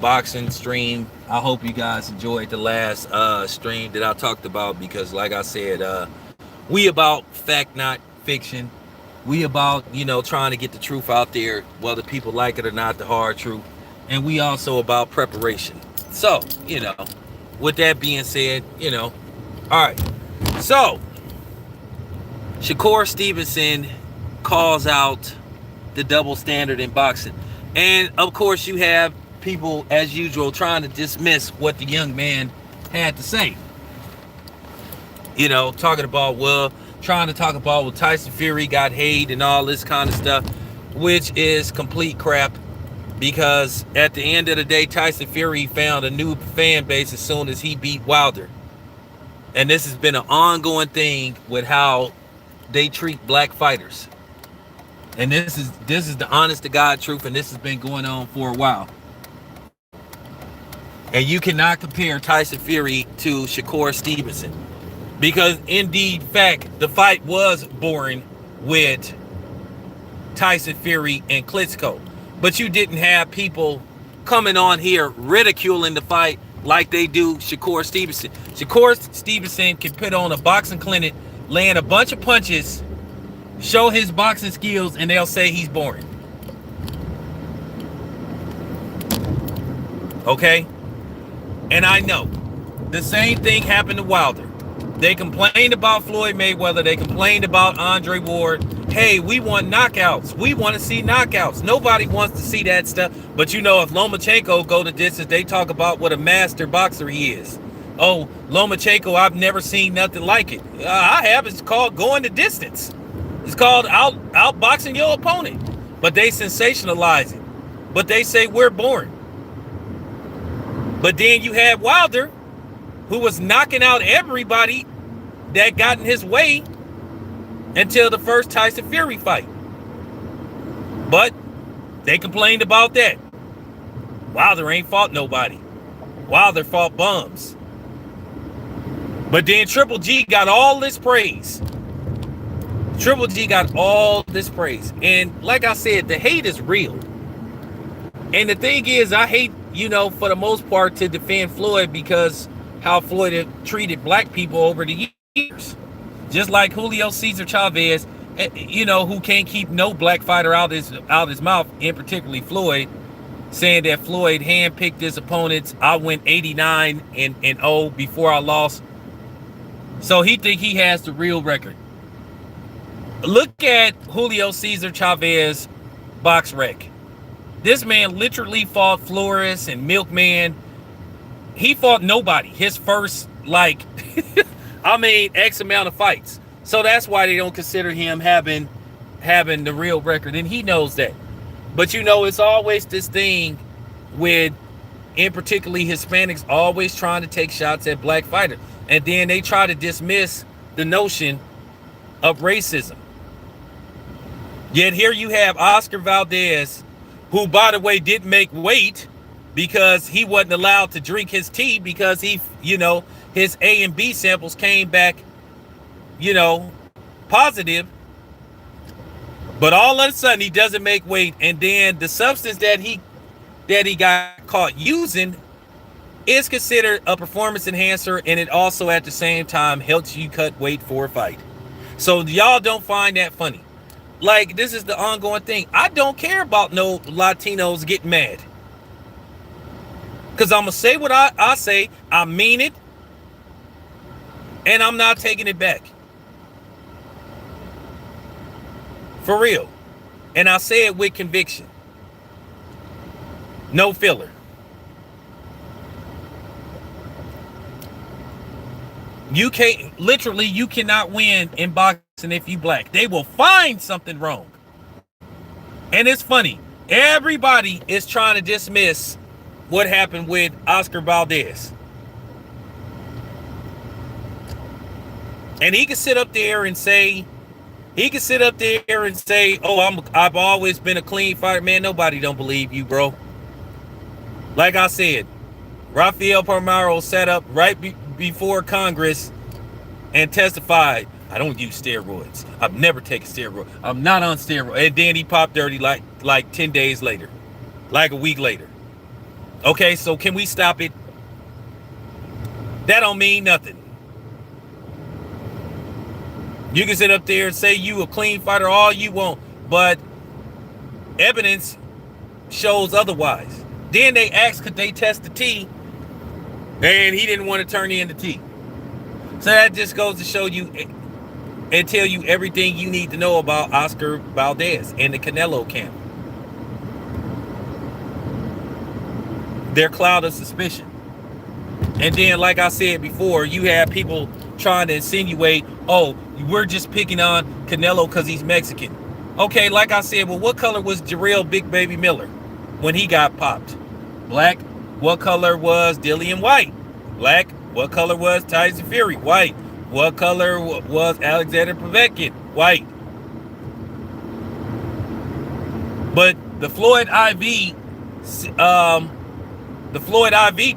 boxing stream. I hope you guys enjoyed the last stream that I talked about because, like I said, we about fact, not fiction. We about trying to get the truth out there, whether people like it or not, the hard truth, and we also about preparation. So with that being said, all right. So Shakur Stevenson calls out the double standard in boxing. And of course, you have people, as usual, trying to dismiss what the young man had to say. Talking about, trying to talk about, Tyson Fury got hate and all this kind of stuff, which is complete crap because at the end of the day, Tyson Fury found a new fan base as soon as he beat Wilder. And this has been an ongoing thing with how they treat black fighters. And this is the honest to God truth, and this has been going on for a while. And you cannot compare Tyson Fury to Shakur Stevenson. Because indeed, fact, the fight was boring with Tyson Fury and Klitschko. But you didn't have people coming on here ridiculing the fight like they do Shakur Stevenson. Shakur Stevenson can put on a boxing clinic, land a bunch of punches, show his boxing skills, and they'll say he's boring. Okay? And I know the same thing happened to Wilder. They complained about Floyd Mayweather. They complained about Andre Ward. Hey, we want knockouts. We want to see knockouts. Nobody wants to see that stuff. But if Lomachenko go the distance, they talk about what a master boxer he is. Oh, Lomachenko, I've never seen nothing like it. I have. It's called going the distance. It's called outboxing your opponent. But they sensationalize it. But they say we're boring. But then you had Wilder, who was knocking out everybody that got in his way until the first Tyson Fury fight. But they complained about that. Wilder ain't fought nobody. Wilder fought bums. But then Triple G got all this praise. Triple G got all this praise. And like I said, the hate is real. And the thing is, I hate, for the most part, to defend Floyd because how Floyd had treated black people over the years. Just like Julio Cesar Chavez, who can't keep no black fighter out his mouth, and particularly Floyd, saying that Floyd handpicked his opponents. I went 89-0 before I lost. So he think he has the real record. Look at Julio Cesar Chavez box rec. This man literally fought Flores and Milkman. He fought nobody. His first, X amount of fights. So that's why they don't consider him having the real record. And he knows that. But it's always this thing with, in particularly Hispanics, always trying to take shots at black fighters. And then they try to dismiss the notion of racism. Yet here you have Oscar Valdez, who, by the way, didn't make weight because he wasn't allowed to drink his tea because his A and B samples came back, positive. But all of a sudden he doesn't make weight, and then the substance that he got caught using is considered a performance enhancer, and it also at the same time helps you cut weight for a fight. So y'all don't find that funny. This is the ongoing thing. I don't care about no Latinos getting mad. Because I'm going to say what I say. I mean it. And I'm not taking it back. For real. And I say it with conviction. No filler. You cannot win in boxing if you black. They will find something wrong. And it's funny. Everybody is trying to dismiss what happened with Oscar Valdez. And he can sit up there and say, oh, I've always been a clean fighter. Man, nobody don't believe you, bro. Like I said, Rafael Palmeiro sat up right before Congress and testified, I don't use steroids. I've never taken steroids. I'm not on steroids. And then he popped dirty like 10 days later. Like a week later. Okay, so can we stop it? That don't mean nothing. You can sit up there and say you a clean fighter all you want, but evidence shows otherwise. Then they asked could they test the T, and he didn't want to turn in the T. So that just goes to show you and tell you everything you need to know about Oscar Valdez and the Canelo camp. Their cloud of suspicion. And then, like I said before, you have people trying to insinuate, oh, we're just picking on Canelo because he's Mexican. Okay, like I said, well, what color was Jarrell Big Baby Miller when he got popped? Black. What color was Dillian White? Black. What color was Tyson Fury? White. What color was Alexander Povetkin? White. But the Floyd IV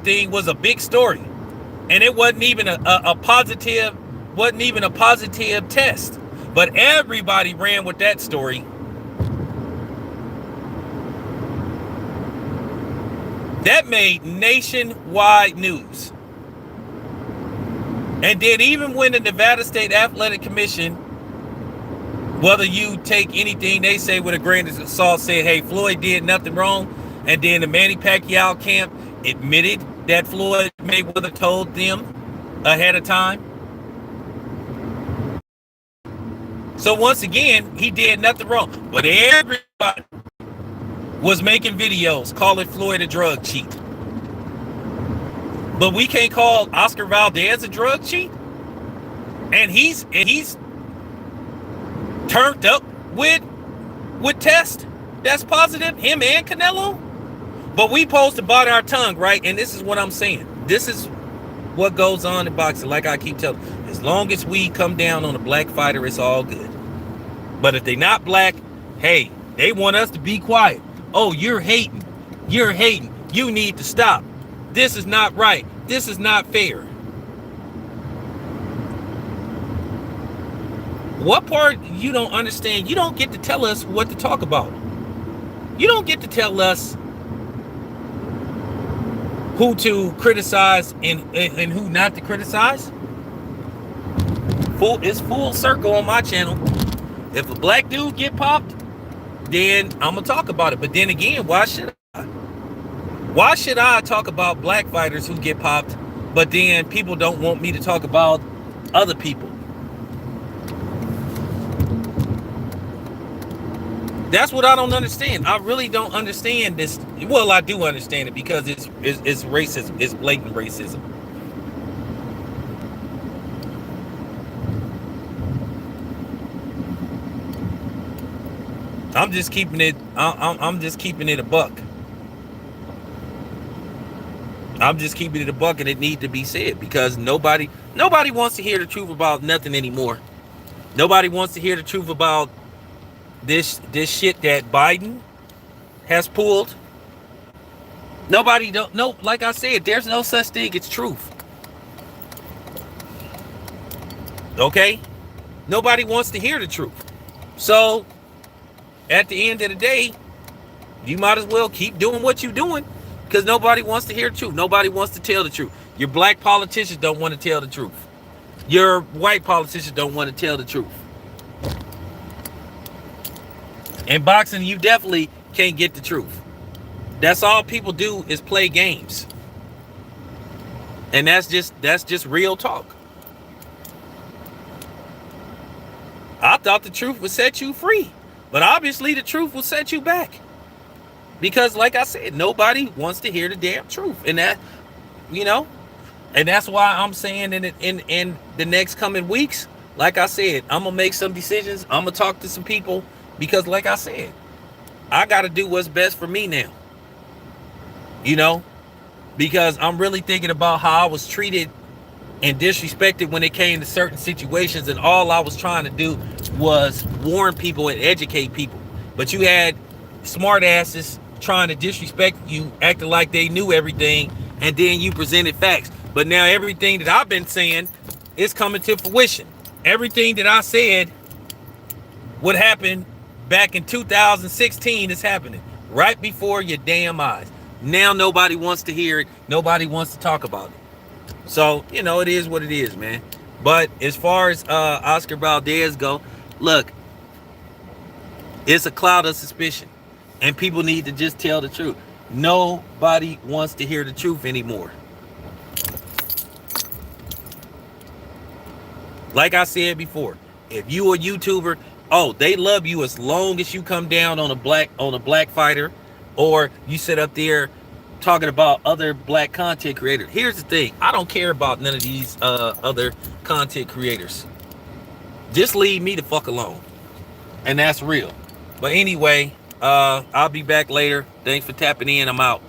thing was a big story, and it wasn't even a positive test. But everybody ran with that story. That made nationwide news. And then even when the Nevada State Athletic Commission, whether you take anything they say with a grain of salt, said, hey, Floyd did nothing wrong, and then the Manny Pacquiao camp admitted that Floyd Mayweather told them ahead of time. So once again, he did nothing wrong. But everybody was making videos calling Floyd a drug cheat. But we can't call Oscar Valdez a drug cheat? And he's turned up with tests that's positive, him and Canelo. But we supposed to bite our tongue, right? And this is what I'm saying. This is what goes on in boxing. Like I keep telling, as long as we come down on a black fighter, it's all good. But if they not black, hey, they want us to be quiet. Oh, you're hating. You're hating. You need to stop. This is not right. This is not fair. What part you don't understand? You don't get to tell us what to talk about. You don't get to tell us who to criticize and who not to criticize. It's full circle on my channel. If a black dude get popped, then I'm gonna talk about it. But then again, why should I? Why should I talk about black fighters who get popped, but then people don't want me to talk about other people? That's what I don't understand. I really don't understand this. Well, I do understand it because it's racism. It's blatant racism. I'm just keeping it. I'm just keeping it a buck. I'm just keeping it a buck, and it need to be said because nobody wants to hear the truth about nothing anymore. Nobody wants to hear the truth about this shit that Biden has pulled. Nobody don't know. Like I said, there's no such thing as truth. Okay? Nobody wants to hear the truth. So at the end of the day, you might as well keep doing what you're doing because nobody wants to hear the truth. Nobody wants to tell the truth. Your black politicians don't want to tell the truth. Your white politicians don't want to tell the truth. In boxing, you definitely can't get the truth. That's all people do is play games. And that's just real talk. I thought the truth would set you free. But obviously the truth will set you back. Because like I said, nobody wants to hear the damn truth. And that, and that's why I'm saying in the next coming weeks, like I said, I'm going to make some decisions. I'm going to talk to some people. Because like I said, I got to do what's best for me now. Because I'm really thinking about how I was treated and disrespected when it came to certain situations. And all I was trying to do was warn people and educate people. But you had smart asses trying to disrespect you, acting like they knew everything. And then you presented facts. But now everything that I've been saying is coming to fruition. Everything that I said would happen back in 2016 is happening right before your damn eyes. Now nobody wants to hear it. Nobody wants to talk about it. So, it is what it is, man. But as far as Oscar Valdez go, look, it's a cloud of suspicion. And people need to just tell the truth. Nobody wants to hear the truth anymore. Like I said before, if you a YouTuber, they love you as long as you come down on a black fighter, or you sit up there talking about other black content creators. Here's the thing. I don't care about none of these other content creators. Just leave me the fuck alone. And that's real. But anyway, I'll be back later. Thanks for tapping in. I'm out.